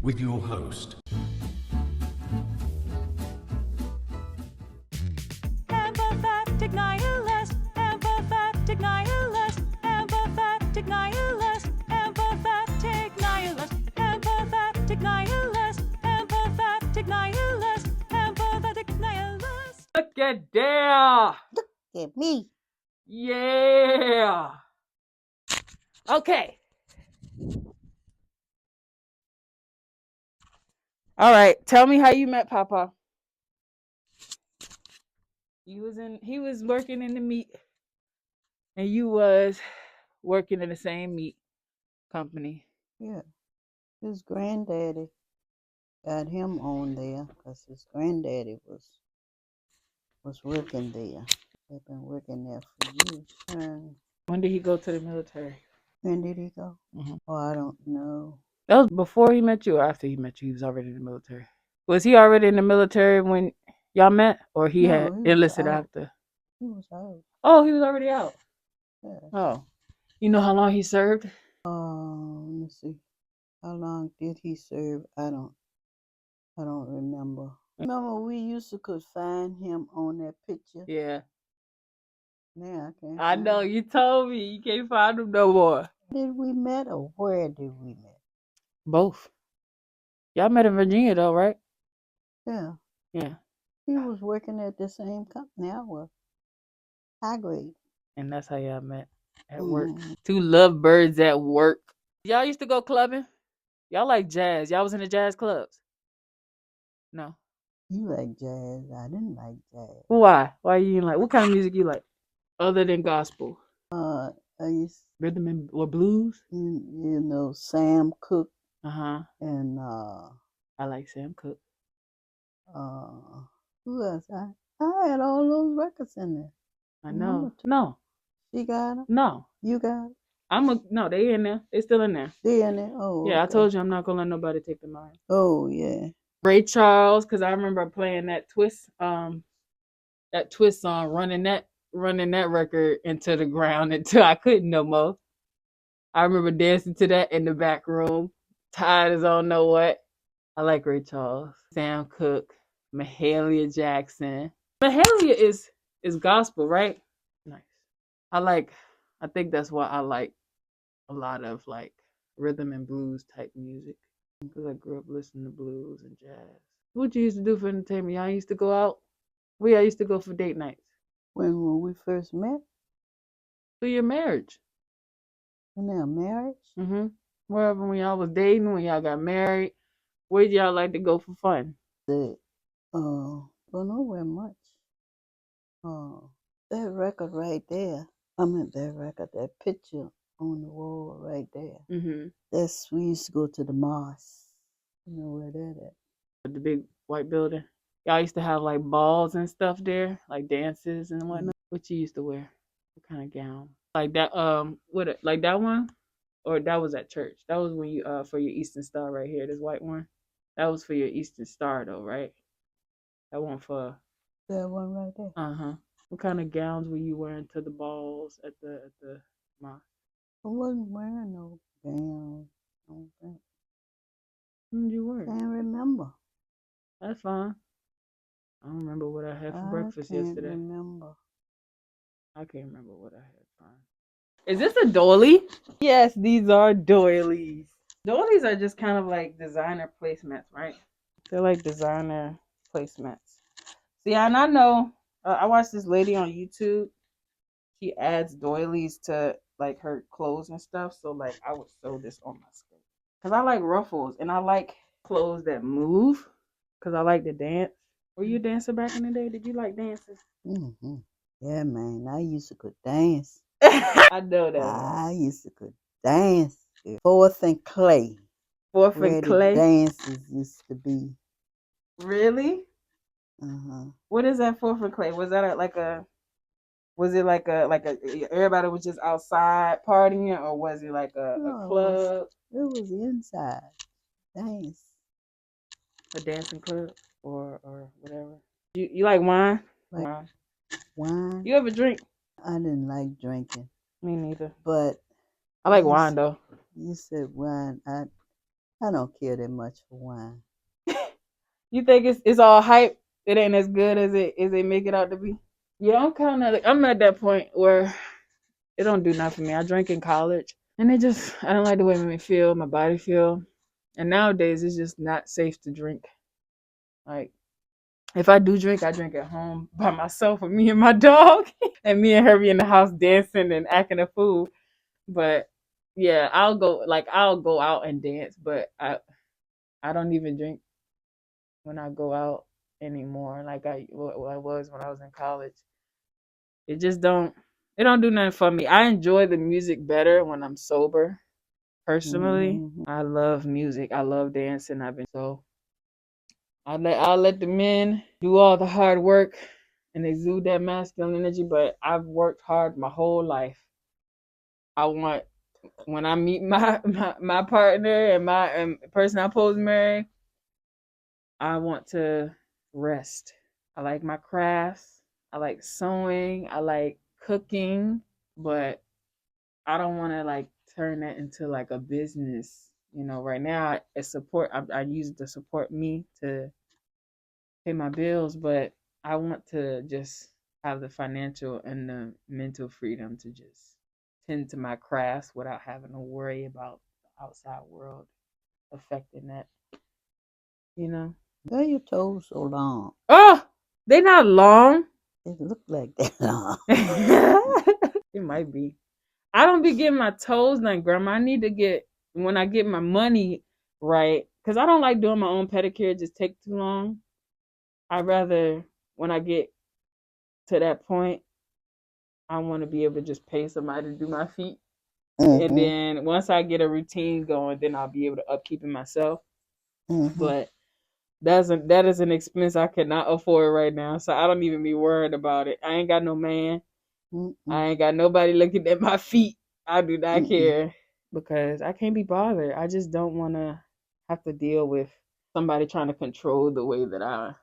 with your host, Empathetic nihilist, empathetic nihilist, empathetic nihilist, empathetic nihilist, empathetic nihilist, empathetic nihilist, empathetic nihilist. Look at there. Get me. Yeah. Okay. All right. Tell me how you met Papa. He was working in the meat, and you was working in the same meat company. Yeah. His granddaddy got him on there because his granddaddy was working there. They've been working there for years. And When did he go to the military? when did he go? Mhm. Oh, I don't know. That was before he met you or after he met you? He was already in the military. Was he already in the military when y'all met, or he No, had he was enlisted out. after? He was out. Oh, he was already out. Yeah. Oh, you know how long he served? Let me see. How long did he serve? I don't remember. Remember we used to could find him on that picture? Yeah. Now I can't I find know, him. you told me you can't find him no more. Did we met or where did we met? Both. Y'all met in Virginia though, right? Yeah. Yeah. He was working at the same company I was. High grade. And that's how y'all met at work. Mhm. Two lovebirds at work. Y'all used to go clubbing? Y'all like jazz. Y'all was in the jazz clubs? No. You like jazz. I didn't like jazz. Why? Why you didn't like? What kind of music you like? Other than gospel? I used Rhythm and or blues? you know Sam Cooke Uh-huh. and I like Sam Cooke. who else? I had all those records in there. I Remember know. No. She got them. No. You got them. No, they in there. They still in there. They in there. Oh Yeah, I okay. told you I'm not gonna let nobody take them out. Oh yeah. Ray Charles, because I remember playing that twist song, running that record into the ground until I couldn't no more. I remember dancing to that in the back room, tired as I don't know what. I like Ray Charles, Sam Cooke, Mahalia Jackson. Mahalia is gospel, right? Nice. I think that's why I like a lot of like rhythm and blues type music, because I grew up listening to blues and jazz. What you used to do for entertainment? Y'all used to go out? Where y'all used to go for date nights? When we first met To your marriage. in our marriage, Wherever, when y'all was dating, when y'all got married, where'd y'all like to go for fun? well nowhere much. That record right there. That record, that picture on the wall right there. We used to go to the mosque. You know where that at? The big white building. Y'all used to have like balls and stuff there, like dances and whatnot. What you used to wear? What kind of gown? Like that? Like that one? Or that was at church? That was when you for your Eastern Star right here. This white one. That was for your Eastern Star though, right? That one for. That one right there. What kind of gowns were you wearing to the balls at the mosque? I wasn't wearing no gown. I don't think. What did you wear? Can't remember. That's fine. I don't remember what I had for breakfast can't yesterday. remember. I can't remember what I had. Fine. Is this a doily? Yes, these are doilies. Doilies are just kind of like designer placemats, right? They're like designer placemats. See, and I know, I watched this lady on YouTube. She adds doilies to like her clothes and stuff. So like I would sew this on my skirt. Because I like ruffles and I like clothes that move. Because I like to dance. Were you a dancer back in the day? Did you like dancing? Yeah, man. I used to could dance. I know that. I used to could dance. Fourth and Clay. Fourth Where and the Clay? dances used to be. Really? What is that Fourth and Clay? Was that everybody was just outside partying, or was it like a club? It was inside. Dance. A dancing club or whatever. You like wine? Like wine? You ever drink? I didn't like drinking. Me neither. But I like wine though. You said wine. I don't care that much for wine. You think it's all hype? It ain't as good as they make it out to be. Yeah, I'm at that point where it don't do nothing for me. I drank in college, and I don't like the way it made me feel, my body feel, and nowadays it's just not safe to drink. Like if I do drink, I drink at home by myself with me and my dog, and me and her be in the house dancing and acting a fool. But yeah, I'll go out and dance, but I don't even drink when I go out anymore, like I was when I was in college. It just don't do nothing for me. I enjoy the music better when I'm sober. Personally, Hmm. I love music. I love dancing. I'll let the men do all the hard work and exude that masculine energy. But I've worked hard my whole life. I want when I meet my partner and the person I'm supposed to marry, I want to rest. I like my crafts. I like sewing. I like cooking, but I don't want to like turn that into like a business. You know, right now I use it to support me to pay my bills, but I want to just have the financial and the mental freedom to just tend to my crafts without having to worry about the outside world affecting that, you know. Why your toes so long? Oh, they not long. It look like that long. It might be. I don't be getting my toes done, Grandma. I need to get when I get my money right, because I don't like doing my own pedicure. It just take too long. I'd rather when I get to that point, I want to be able to just pay somebody to do my feet, and Hmm. then once I get a routine going, then I'll be able to upkeep it myself. Hmm. But that is an expense I cannot afford right now, so I don't even be worried about it. I ain't got no man. Mm-mm. I ain't got nobody looking at my feet. I do not Mm-mm. care because I can't be bothered. I just don't want to have to deal with somebody trying to control the way that I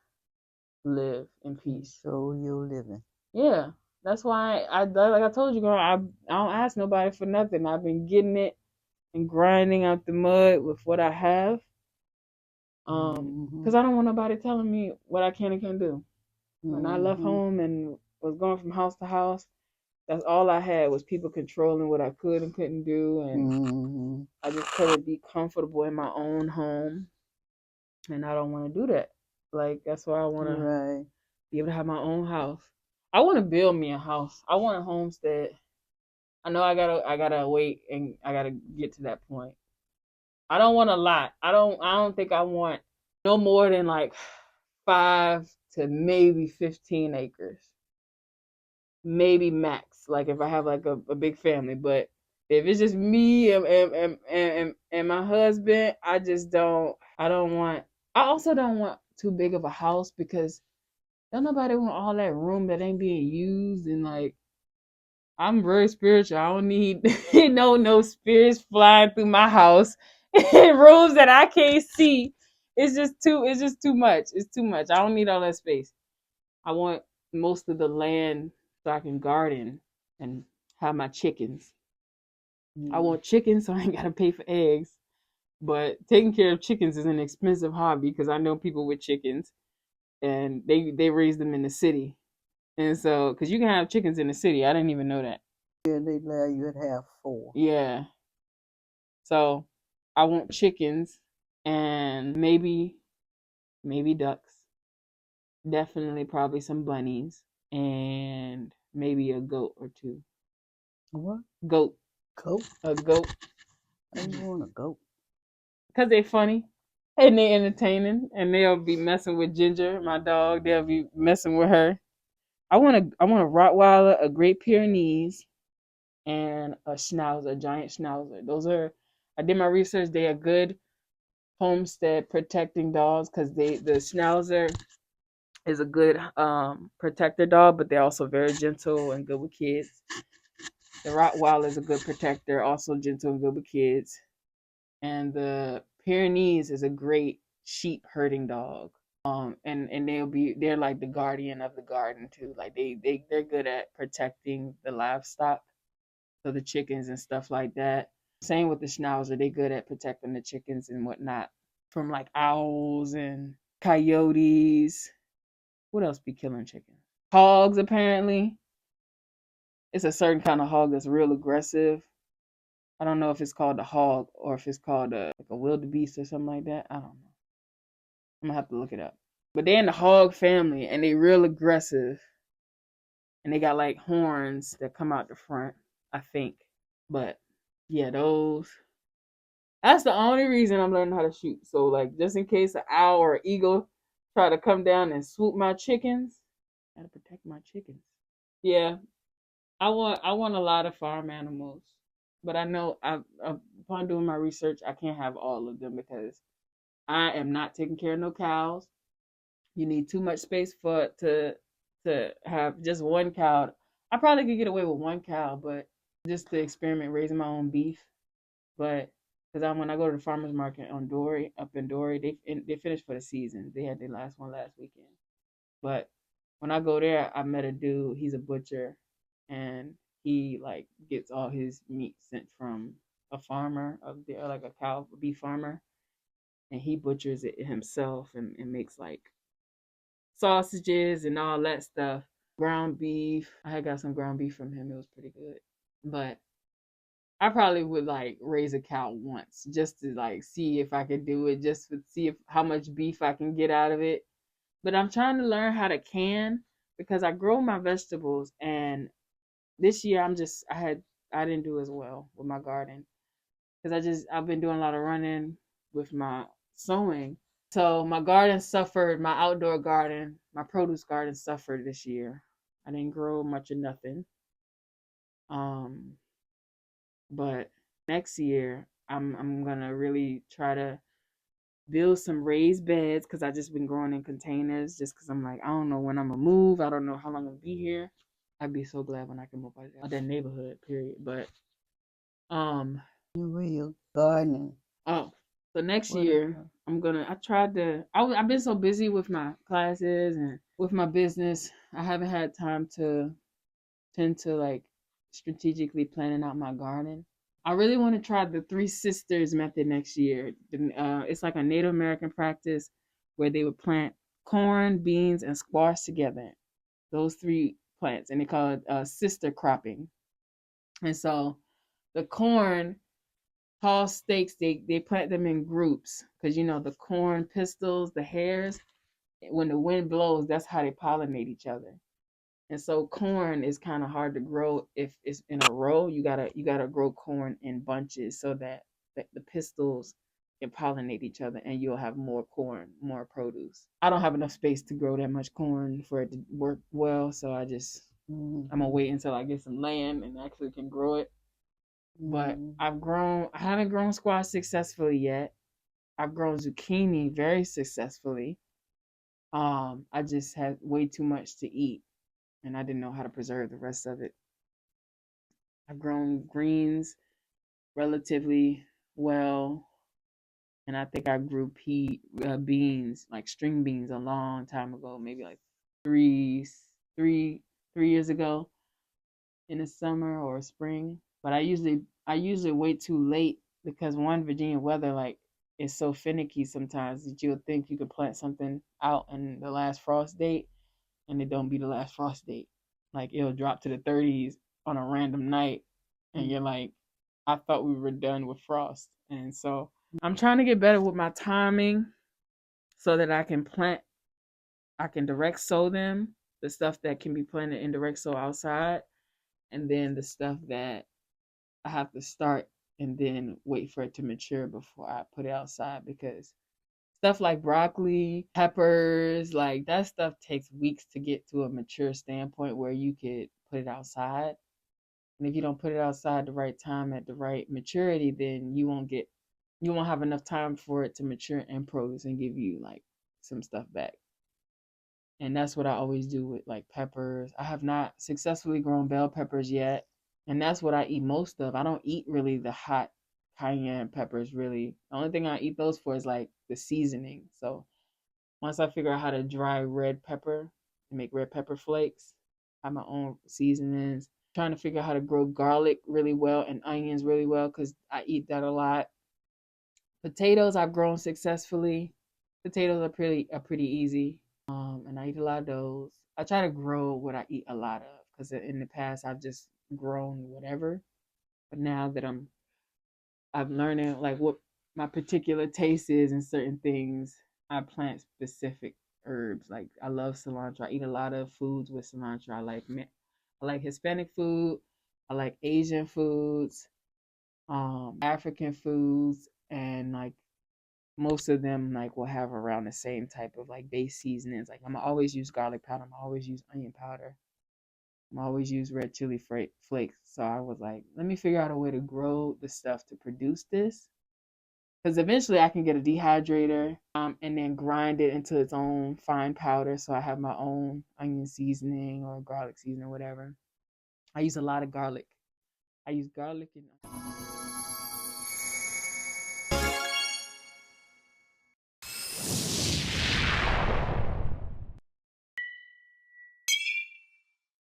live in peace. Control your living. Yeah, that's why like I told you, girl, I don't ask nobody for nothing. I've been getting it and grinding out the mud with what I have. Hmm. Because I don't want nobody telling me what I can and can't do. When I left Hmm. home and was going from house to house, that's all I had was people controlling what I could and couldn't do, and Hmm. I just couldn't be comfortable in my own home, and I don't want to do that. Like that's why I want to Right. be able to have my own house. I want to build me a house. I want a homestead. I know I gotta wait and I gotta get to that point. I don't want a lot. I don't think I want no more than like 5 to maybe 15 acres, maybe max. Like if I have like a big family, but if it's just me and my husband, I just don't. I don't want. I also don't want too big of a house because don't nobody want all that room that ain't being used and like I'm very spiritual. I don't need no spirits flying through my house in rooms that I can't see. It's just too much. It's too much. I don't need all that space. I want most of the land so I can garden and have my chickens. I Mm. want chickens so I ain't gotta pay for eggs. But taking care of chickens is an expensive hobby because I know people with chickens and they raise them in the city. And so, because you can have chickens in the city, I didn't even know that. Yeah, they allow you to have four. Yeah. So I want chickens and maybe ducks. Definitely probably some bunnies and maybe a goat or two. What? Goat. Goat? A goat. How you want a goat? Because they funny and they entertaining and they'll be messing with Ginger, my dog. They'll be messing with her. I want a Rottweiler, a Great Pyrenees, and a Schnauzer, a giant Schnauzer. Those are I did my research. They are good homestead protecting dogs because the Schnauzer is a good protector dog, but they're also very gentle and good with kids. The Rottweiler is a good protector, also gentle and good with kids. And the Pyrenees is a great sheep herding dog. And they're like the guardian of the garden too. Like they're good at protecting the livestock, so the chickens and stuff like that. Same with the schnauzer. They good at protecting the chickens and whatnot from like owls and coyotes. What else be killing chickens? Hogs, apparently. It's a certain kind of hog that's real aggressive. I don't know if it's called a hog or if it's called like a wildebeest or something like that. I don't know. I'm gonna have to look it up. But they're in the hog family and they real aggressive. And they got like horns that come out the front, I think. But yeah, those. That's the only reason I'm learning how to shoot. So like just in case an owl or an eagle try to come down and swoop my chickens, gotta protect my chickens. Yeah, I want a lot of farm animals, but I know upon doing my research, I can't have all of them because I am not taking care of no cows. You need too much space for to have just one cow. I probably could get away with one cow, but just to experiment raising my own beef. But because when I go to the farmers market on Dory up in Dory, they finished for the season. They had their last one last weekend. But when I go there, I met a dude. He's a butcher, and he like gets all his meat sent from a farmer of there, like a cow beef farmer, and he butchers it himself and makes like sausages and all that stuff. Ground beef. I had got some ground beef from him. It was pretty good. But I probably would like raise a cow once just to like see if I could do it, just to see if how much beef I can get out of it. But I'm trying to learn how to can because I grow my vegetables and this year I didn't do as well with my garden because I've been doing a lot of running with my sewing. So my garden suffered, my outdoor garden, my produce garden suffered this year. I didn't grow much of nothing. Um, but next year I'm gonna really try to build some raised beds because I just been growing in containers just because I'm like I don't know when I'm gonna move. I don't know how long I'm gonna be here. I'd be so glad when I can move out of that neighborhood. Period. But um Where you gardening? oh so next What is year I tried to I've been so busy with my classes and with my business. I haven't had time to tend to like strategically planning out my garden. I really want to try the Three Sisters method next year. It's like a Native American practice where they would plant corn, beans, and squash together. Those three plants, and they call it sister cropping. And so the corn, tall stakes, they plant them in groups because you know the corn pistils, the hairs, when the wind blows, that's how they pollinate each other. And so corn is kind of hard to grow if it's in a row. You gotta grow corn in bunches so that the pistils can pollinate each other and you'll have more corn, more produce. I don't have enough space to grow that much corn for it to work well, so I'm gonna Mm-hmm. wait until I get some land and actually can grow it. But Mm-hmm. I haven't grown squash successfully yet. I've grown zucchini very successfully. I just had way too much to eat and I didn't know how to preserve the rest of it. I've grown greens relatively well, and I think I grew beans, like string beans, a long time ago, maybe like three, three, 3 years ago in the summer or spring. But I usually wait too late because one Virginia weather like is so finicky sometimes that you'll think you could plant something out in the last frost date, and it don't be the last frost date. Like it'll drop to the 30s on a random night, and you're like, I thought we were done with frost. And so I'm trying to get better with my timing so that I can direct sow them, the stuff that can be planted in direct sow outside, and then the stuff that I have to start and then wait for it to mature before I put it outside because stuff like broccoli, peppers, like that stuff takes weeks to get to a mature standpoint where you could put it outside. And if you don't put it outside the right time at the right maturity, then you won't have enough time for it to mature and produce and give you like some stuff back. And that's what I always do with like peppers. I have not successfully grown bell peppers yet, and that's what I eat most of. I don't eat really the hot cayenne peppers really. The only thing I eat those for is like the seasoning. So once I figure out how to dry red pepper and make red pepper flakes, I have my own seasonings. Trying to figure out how to grow garlic really well and onions really well because I eat that a lot. Potatoes I've grown successfully. Potatoes are pretty easy. And I eat a lot of those. I try to grow what I eat a lot of because in the past I've just grown whatever. But now that I'm learning like what my particular taste is in certain things, I plant specific herbs. Like I love cilantro. I eat a lot of foods with cilantro. I like Hispanic food. I like Asian foods, African foods, and like most of them like will have around the same type of like base seasonings. Like I'm always use garlic powder. I'm always use onion powder. I'm always use red chili flakes. So I was like, let me figure out a way to grow the stuff to produce this. Because eventually I can get a dehydrator and then grind it into its own fine powder. So I have my own onion seasoning or garlic seasoning, whatever. I use a lot of garlic. I use garlic and